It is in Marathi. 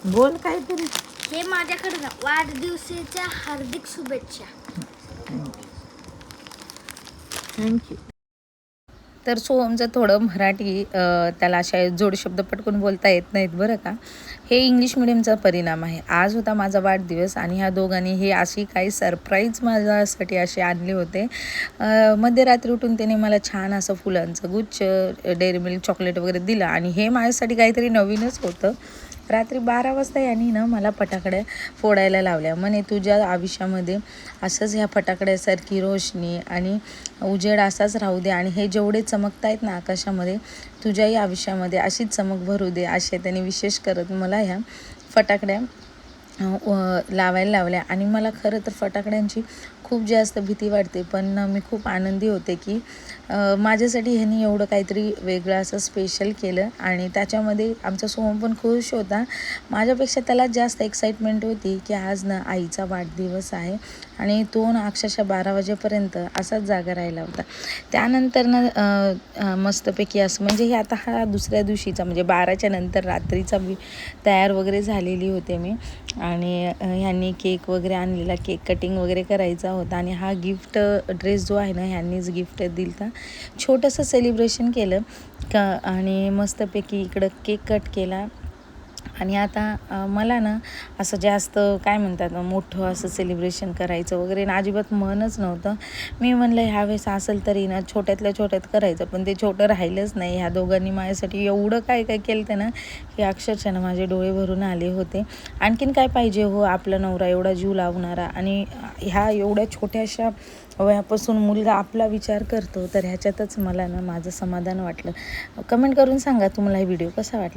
बोल काहीतरी. हे माझ्याकडे वाढदिवसाच्या हार्दिक शुभेच्छा. थँक्यू. तर सोहमचं थोडं मराठी त्याला अशा जोडशब्द पटकून बोलता येत नाहीत बरं का. हे इंग्लिश मिडियमचा परिणाम आहे. आज होता माझा वाढदिवस आणि ह्या दोघांनी हे अशी काही सरप्राईज माझ्यासाठी असे आणले होते. मध्यरात्री उठून त्याने मला छान असं फुलांचं गुच्छ, डेअरी मिल्क चॉकलेट वगैरे दिलं आणि हे माझ्यासाठी काहीतरी नवीनच होतं. रात्री 12 वाजता यांनी ना मला फटाकड्या फोडायला लावल्या. म्हणे तुझ्या आयुष्यामध्ये असंच ह्या फटाकड्यासारखी रोशनी आणि उजेड असाच राहू दे आणि हे जेवढे चमकतायत ना आकाशामध्ये तुझ्याही आयुष्यामध्ये अशीच चमक भरू दे, असे त्यांनी विशेष करत मला ह्या फटाकड्या लावायला लावल्या. आणि मला खरं तर फटाकड्यांची खूप जास्त भीती वाटते, पण मी खूप आनंदी होते की माझ्यासाठी ह्यांनी एवढं काहीतरी वेगळं असं स्पेशल केलं. आणि त्याच्यामध्ये आमचा सोहम पण खुश होता. माझ्यापेक्षा त्याला जास्त एक्साइटमेंट होती की आज ना आईचा वाढदिवस आहे आणि तो ना अक्षरशः 12 वाजेपर्यंत असाच जागा राहिला होता. त्यानंतर ना मस्तपैकी असं म्हणजे हे आता हा दुसऱ्या दिवशीचा म्हणजे 12च्या नंतर रात्रीचा तयार वगैरे झालेली होते मी. आणि ह्यांनी केक वगैरे आणलेला, केक कटिंग वगैरे करायचा होता आणि हा गिफ्ट ड्रेस जो आहे ना ह्यांनीच गिफ्ट दिलता. छोटंसं सेलिब्रेशन केलं का आणि मस्तपैकी इकडं केक कट केला. आणि आता मला ना असं जास्त काय म्हणतात मोठं असं सेलिब्रेशन करायचं वगैरे ना अजिबात मनच नव्हतं. मी म्हणलं ह्यावेळेस असेल तरी ना छोट्यातल्या छोट्यात करायचं, पण ते छोटं राहिलंच नाही. ह्या दोघांनी माझ्यासाठी एवढं काय काय केलं ते ना की अक्षरशः ना माझे डोळे भरून आले होते. आणखीन काय पाहिजे हो, आपला नवरा एवढा जीव लावणारा आणि ह्या एवढ्या छोट्याशा वयापासून मुलगा आपला विचार करतो, तर ह्याच्यातच मला ना माझं समाधान वाटलं. कमेंट करून सांगा तुम्हाला हा व्हिडिओ कसा वाटला.